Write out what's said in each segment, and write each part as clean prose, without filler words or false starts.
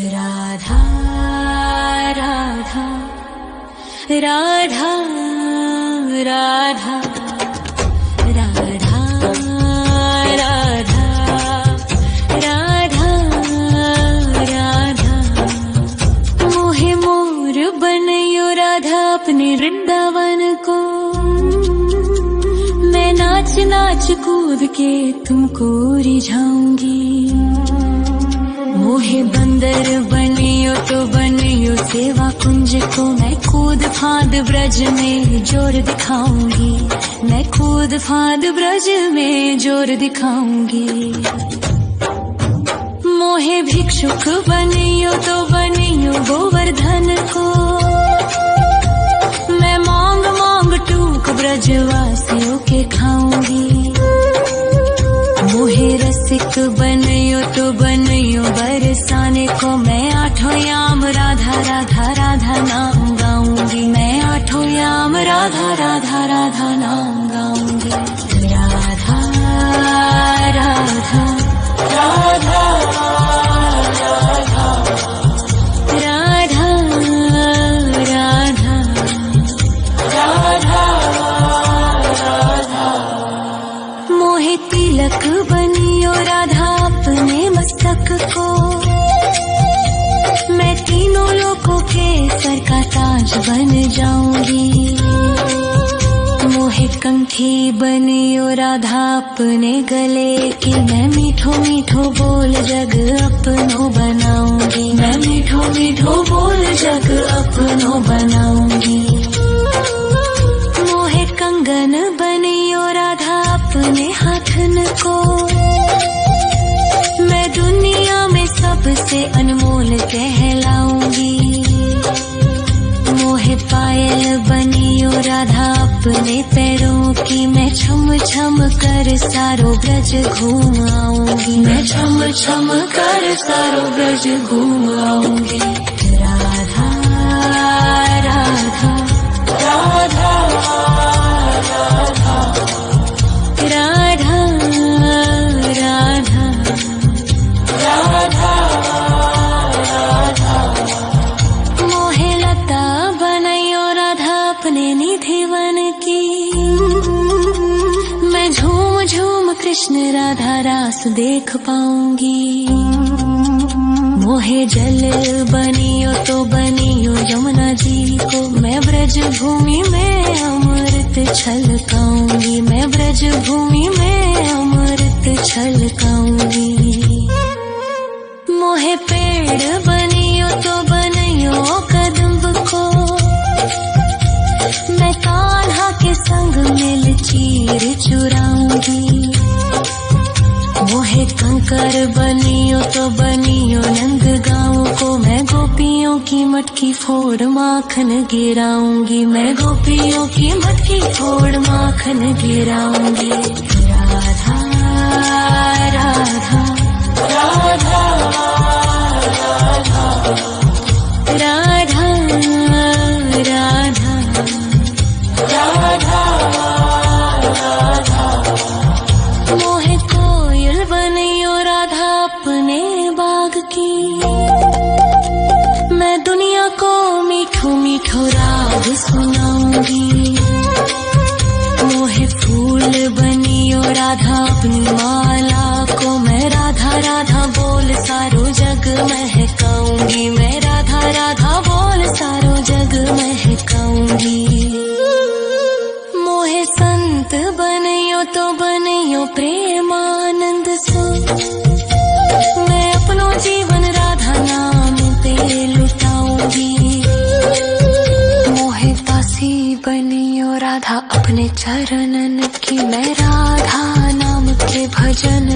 राधा राधा राधा राधा राधा राधा राधा राधा मोहे मोर बनयो राधा अपने वृंदावन को। मैं नाच नाच कूद के तुमको रिझाऊंगी। मोहे बंदर बनियो तो बनियो सेवा कुंज को। मैं कूद फांद ब्रज में जोर दिखाऊंगी। मैं कूद फांद ब्रज में जोर दिखाऊंगी। मोहे भिक्षुक बनियो तो बनियो गोवर्धन को। मैं मांग मांग टूक ब्रजवासियों के खाऊंगी। मोहे रसिक बनयो तो बनयो बरसाने को। मैं आठों याम राधा राधा राधा नाम गाऊंगी। मैं आठों याम राधा राधा राधा नाम गाऊंगी। राधा राधा राधा राधा राधा राधा राधा मोहे तिलक बनियो राधा अपने मस्तक को। मैं तीनों लोगों के सर का ताज बन जाऊंगी। मोहे कंठी बनियो राधा अपने गले की। मैं मीठो मीठो बोल जग अपनो बनाऊंगी। मैं मीठो मीठो बोल जग अपनो बनाऊंगी। मोहे कंगन बनियो राधा अपने हाथन को। मैं दुनिया में सबसे अनमोल कहलाऊंगी। मोहे पायल बनियो राधा अपने पैरों की। मैं छम छम कर सारो ब्रज घूम आऊंगी। मैं छम छम कर सारो ब्रज घूम आऊंगी। राधा राधा राधा राधा राधा राधा राधा राधा मोहे लता बनयो राधा अपने निधिवन की। मैं झूम झूम कृष्ण राधा रास देख पाऊंगी। मोहे जल बनियो तो बनियो यमुना जी को। मैं ब्रज भूमि में अमृत छलकाऊंगी। मैं ब्रज भूमि में अमृत छलकाऊंगी। मोहे पेड़ बनियो तो बनियो कदम्ब को। मैं कान्हा के संग मिल चीर चुराऊंगी। मोहे कंकर बनियो तो बनियो नंद गाँव को। मैं गोपियों की मटकी फोड़ माखन गिराऊंगी। मैं गोपियों की मटकी फोड़ माखन गिराऊंगी। राधा राधा राधा राधा राधा राधा राधा मोहे कोयल बनियो राधा अपने बाग की। मैं दुनिया को मीठो मीठो राग सुनाऊंगी। मोहे फूल बनियो राधा अपनी माला को। मैं राधा राधा बोल सारो जग महकाऊंगी। मैं राधा राधा बोल सारो जग महकाऊंगी। मोहे संत बनियो तो बनियो प्रेमानंद सो। मैं अपनो जीवन राधा नाम पे लुटाऊंगी। मोहे दासी बनियो राधा अपने चरणन की। मैं राधा नाम के भजन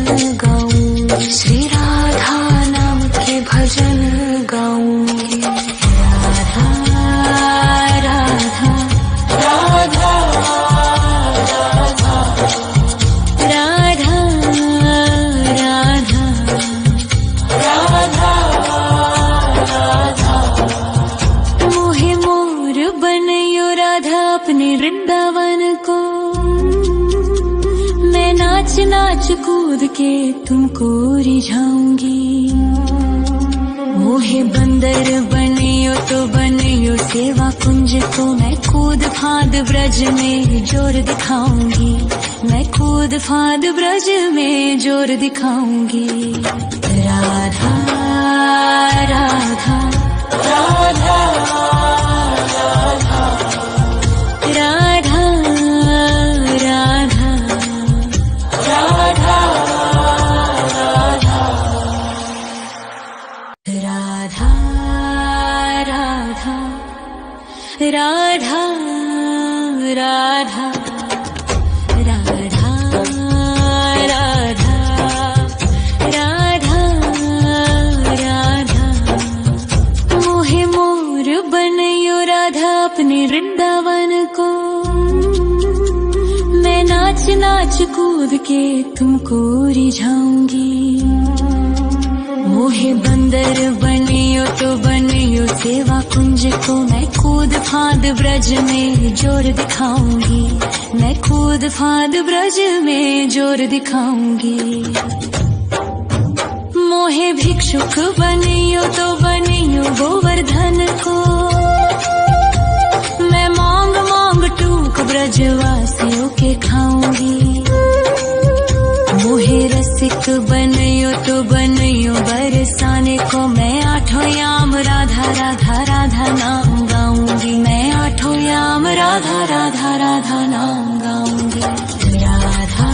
गाऊंगी। श्री राधा नाम के भजन गाऊंगी। राधा राधा राधा राधा राधा राधा राधा राधा मोहे मोर बनयो राधा अपने वृंदावन को। मैं नाच नाच कूद के तुमको रिझाऊंगी। मोहे बंदर बनियो तो बनियो सेवा कुंज को मैं कूद फांद ब्रज में जोर दिखाऊंगी, मैं कूद फांद ब्रज में जोर दिखाऊंगी। राधा राधा राधा राधा राधा राधा राधा राधा राधा राधा राधा राधा राधा राधा राधा मोहे मोर बनयो राधा अपने वृंदावन को, मैं नाच नाच कूद के तुमको रिझाऊंगी। मोहे बंदर बनियो तो बनियो सेवा कुंज को मैं कूद फांद ब्रज में जोर दिखाऊंगी, मैं कूद फांद ब्रज में जोर दिखाऊंगी। मोहे भिक्षुक बनियो तो बनियो गोवर्धन को, मैं मांग मांग टूक ब्रजवासियों के खाऊंगी। मोहे रसिक बनियो तो बनियो बरसाने को, मैं आठों याम राधा राधा राधा नाम गाऊंगी, मैं आठों याम राधा राधा राधा नाम गाऊंगी। राधा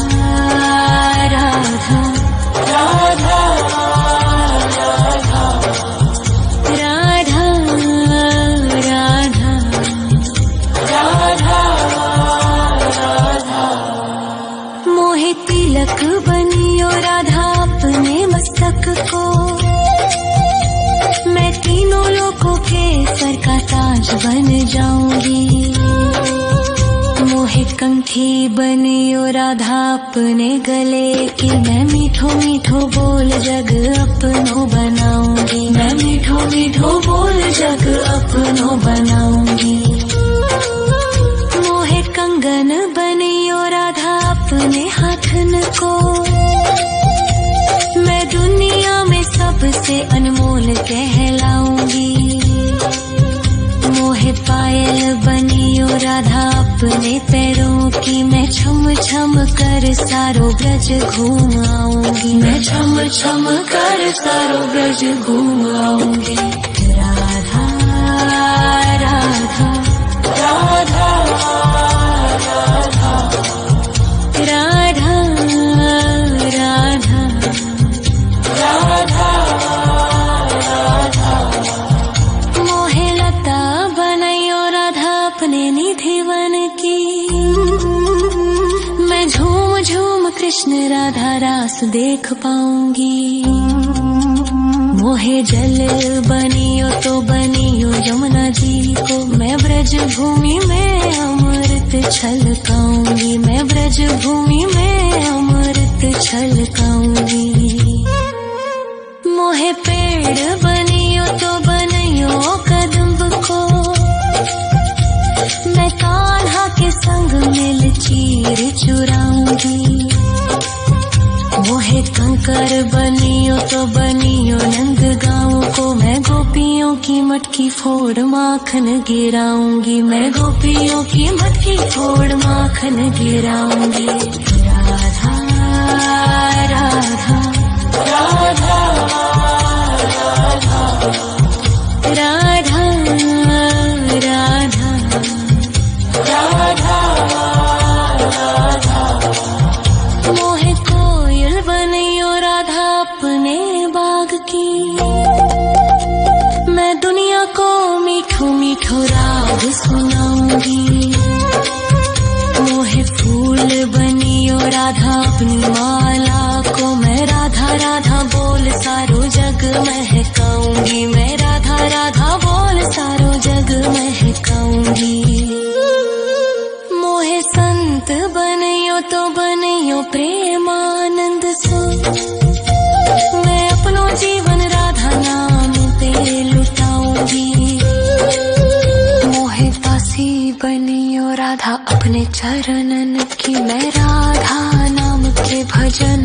राधा राधा राधा राधा राधा राधा मोहे तिलक बनियो राधा अपने मस्तक को, मैं तीनों लोगों के सर का ताज बन जाऊंगी। मोहे कंठी बनियो राधा अपने गले की, मैं मीठो मीठो बोल जग अपनो बनाऊंगी, मैं मीठो मीठो बोल जग अपनो बनाऊंगी। मोहे कंगन बनियो राधा अपने हाथन को, मैं दुनिया में सबसे अनमोल कहलाऊंगी। मोहे पायल बनियो राधा अपने पैरों की, मैं छम छम कर सारो ब्रज घूम आऊंगी, मैं छम छम कर सारो ब्रज घूम आऊंगी। राधा राधा राधा राधा राधा राधा राधा राधा मोहे लता बनायो राधा अपने निधिवन की, मैं झूम झूम कृष्ण राधा रास देख पाऊंगी। मोहे जल बनियो तो बनियो यमुना जी को, मैं ब्रज भूमि में अमृत छलकाऊंगी, मैं ब्रज भूमि में अमृत छलकाऊंगी। मोहे पेड़ बनियो तो बनियो कदम्ब को, मैं कान्हा के संग मिल चीर चुराऊंगी। मोहे कंकर बनियो तो बनियो नंद गाँव को, मैं गोपियों की मटकी फोड़ माखन गिराऊंगी, मैं गोपियों की मटकी फोड़ माखन गिराऊंगी। राधा राधा राधा राधा राधा राधा राधा मोहे कोयल बनियो राधा अपने बाग की, मैं दुनिया को मीठो मीठो राग सुनाऊंगी। मोहे फूल बनियो राधा अपनी माला को, मैं राधा राधा बोल सारो जग महकाऊंगी, मैं राधा राधा बोल सारो जग महकाऊंगी। मोहे संत बनियो तो बनियो प्रेमानंद सो, मैं अपनो जीवन राधा नाम पे लुटाऊंगी। मोहे दासी बनियो राधा अपने चरणन की, मैं राधा नाम के भजन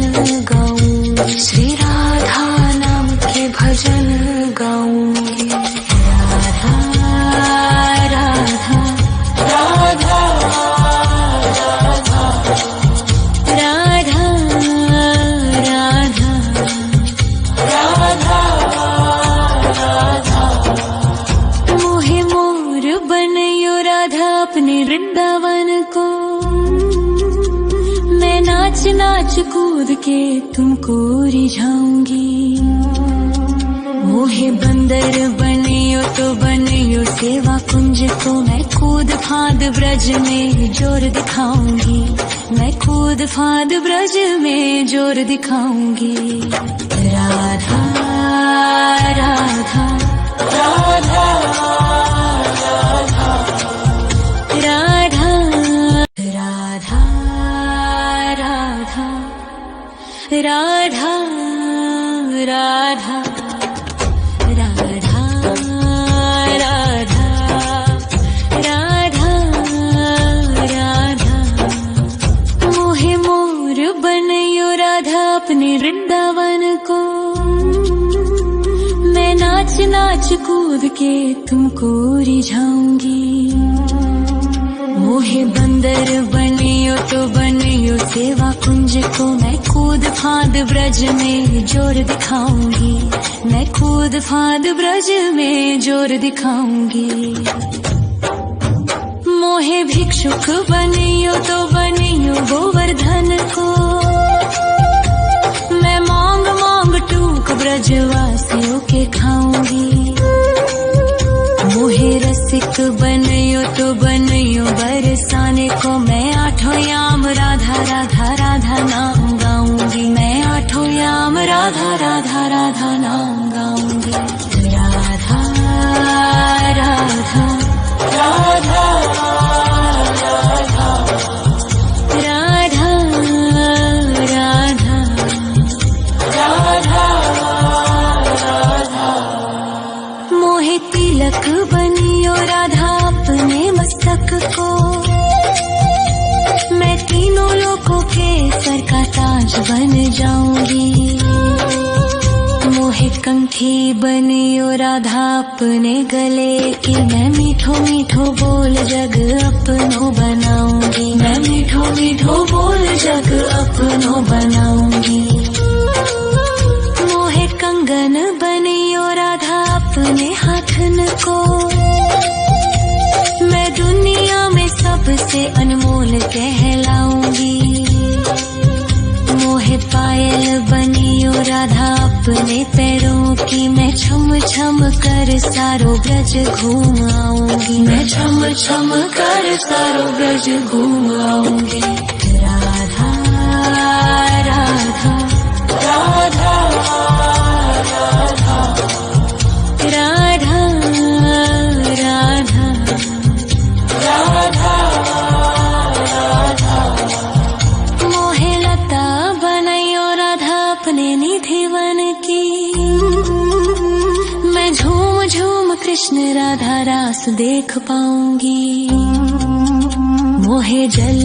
गाऊंगी, श्री राधा नाम के भजन गाऊंगी। कूद के तुमको रिझाऊंगी। मोहे बंदर बनियो तो बनियो सेवा कुंज को मैं कूद फांद ब्रज में जोर दिखाऊंगी। मैं कूद फांद ब्रज में जोर दिखाऊंगी। राधा राधा राधा राधा राधा राधा राधा राधा राधा अपने वृंदावन को मैं नाच नाच कूद के तुमको रिझाऊंगी। मोहे बंदर बनियो तो बनियो सेवा कुंज को मैं कूद फांद ब्रज में जोर दिखाऊंगी। मैं कूद फांद ब्रज में जोर दिखाऊंगी। मोहे भिक्षुक बनियो तो बनियो गोवर्धन को मैं मांग मांग टूक ब्रजवासियों के खाऊंगी। मोहे रसिक बनियो तो बनियो बरसाने को मैं आठों याम राधा राधा राधा नाम गाऊंगी। मैं आठों याम राधा राधा राधा नाम गाऊंगी। राधा राधा राधा तिलक बनियो राधा अपने मस्तक को मैं तीनों लोगों के सर का ताज बन जाऊंगी। मोहे कंठी बनियो राधा अपने गले की मैं मीठो मीठो बोल जग अपनो बनाऊंगी। मैं मीठो मीठो बोल जग अपनो बनाऊंगी। मोहे कंगन बनियो राधा अपने हाथन को मैं दुनिया में सबसे अनमोल कहलाऊंगी। मोहे पायल बनियो राधा अपने पैरों की मैं छम छम कर सारो ब्रज घूम आऊंगी। मैं छम छम कर सारो ब्रज घूम आऊंगी। राधा राधा राधा राधा राधा राधा राधा मोहे लता बनायो राधा अपने निधि वन की मैं झूम झूम कृष्ण राधा रास देख पाऊंगी। मोहे जल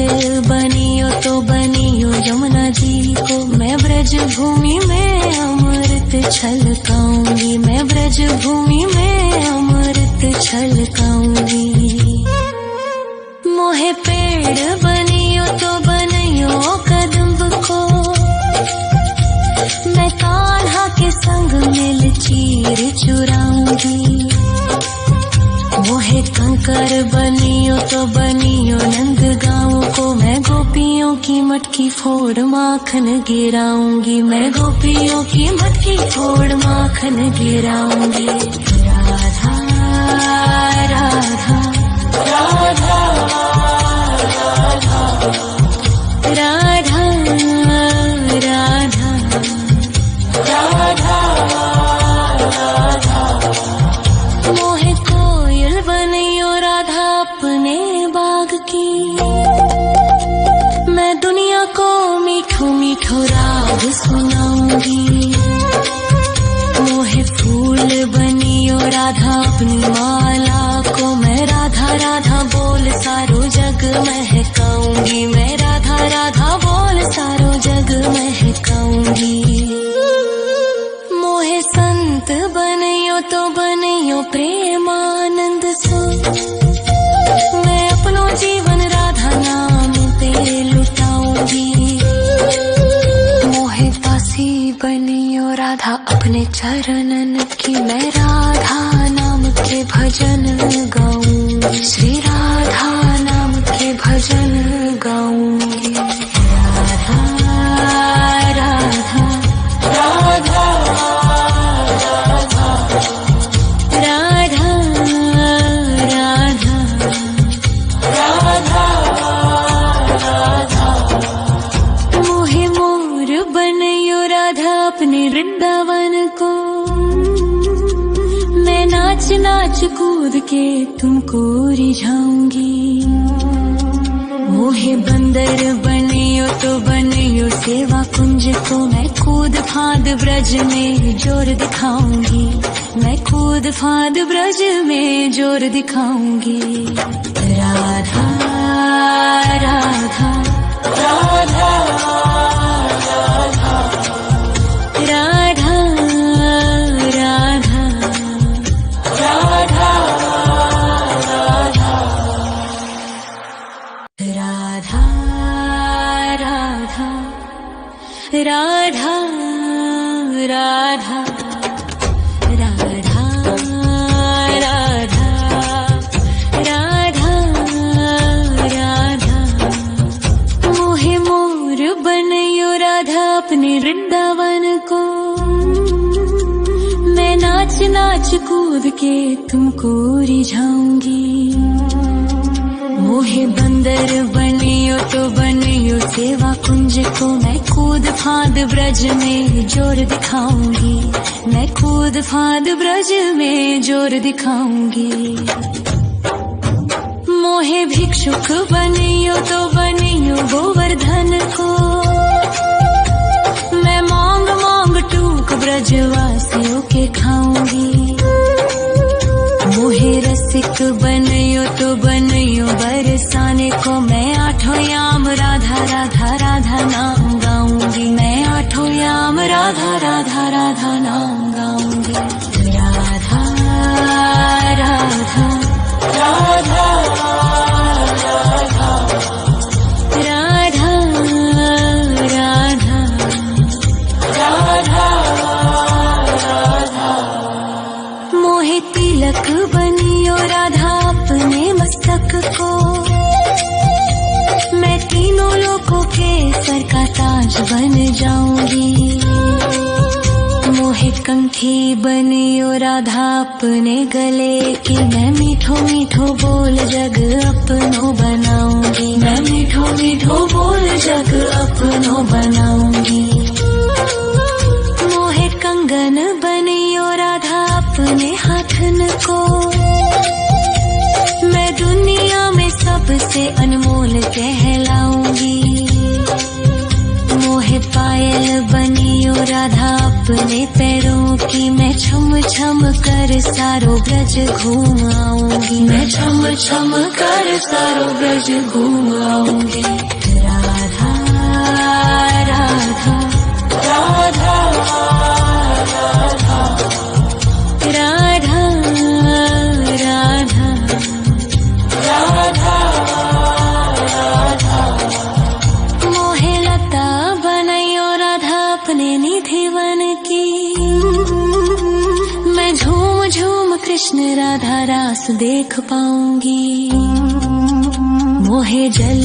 बनियो तो बनियो यमुना जी को मैं ब्रज भूमि में अमृत छलकाऊंगी। मैं ब्रज भूमि में अमृत छलकाऊंगी। मोहे पेड़ बनियो तो बनियो कदम्ब को मैं कान्हा के संग मिल चीर चुराऊंगी। मोहे कंकर बनियो तो बनियो नंद गाँव को मैं गोपियों की मटकी फोड़ माखन गिराऊंगी। मैं गोपियों की मटकी फोड़ माखन गिराऊंगी। राधा राधा राधा राधा राधा राधा राधा मोहे कोयल बनियो राधा अपने बाग की मैं दुनिया को मीठो मीठो राग सुनाऊंगी। मोहे फूल बनियो राधा अपनी माला को मैं राधा राधा बोल सारो जग महकाऊंगी। मैं राधा राधा बोल सारो जग महकाऊंगी। मोहे संत बनियो तो बनियो प्रेमानंद सो मैं अपनो जीवन राधा नाम पे लुटाऊंगी। मोहे दासी बनियो राधा अपने चरणन की मैं राधा नाम के भजन गाऊंगी। श्री राधा नाम के भजन गाऊंगी। राधा नाच नाच कूद के तुमको रिझाऊंगी। मोहे बंदर बनियो तो बनियो सेवा कुंज को मैं कूद फांद ब्रज में जोर दिखाऊंगी। मैं कूद फांद ब्रज में जोर दिखाऊंगी। राधा राधा राधा राधा राधा राधा राधा राधा राधा राधा राधा अपने वृंदावन को मैं नाच नाच कूद के तुमको रिझाऊंगी। मोहे बंदर बनियो तो बनियो सेवा कुंज को मैं कूद फांद ब्रज में जोर दिखाऊंगी। मैं कूद फांद ब्रज में जोर दिखाऊंगी। मोहे भिक्षुक बनियो तो बनियो गोवर्धन को मैं मांग मांग टूक ब्रजवासियों के खाऊंगी। मोहे रसिक बनियो तो बनियो बरसाने को मैं आठों याम राधा राधा राधा नाम गाऊंगी। मैं आठों याम राधा राधा राधा नाम गाऊंगी। राधा राधा राधा तिलक बनियो राधा अपने मस्तक को मैं तीनों लोगों के सर का ताज बन जाऊंगी। मोहे कंठी बनियो राधा अपने गले की मैं मीठो मीठो बोल जग अपनो बनाऊंगी। मैं मीठो मीठो बोल जग अपनो बनाऊंगी। मोहे कंगन बनियो राधा अपने हाथन को मैं दुनिया में सबसे अनमोल कहलाऊंगी। मोहे पायल बनियो राधा अपने पैरों की मैं छम छम कर सारो ब्रज घूम आऊंगी। मैं छम छम कर सारो ब्रज घूम आऊंगी। राधा राधा राधा राधा राधा राधा राधा मोहे लता बनयो राधा अपने निधि वन की मैं झूम झूम कृष्ण राधा रास देख पाऊंगी। मोहे जल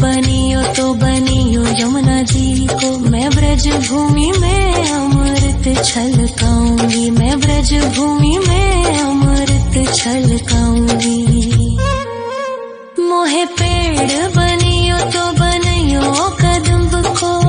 बनियो तो बनियो यमुना जी को मैं ब्रज भूमि में अमृत छलकाऊंगी। मैं ब्रज भूमि में अमृत छलकाऊंगी।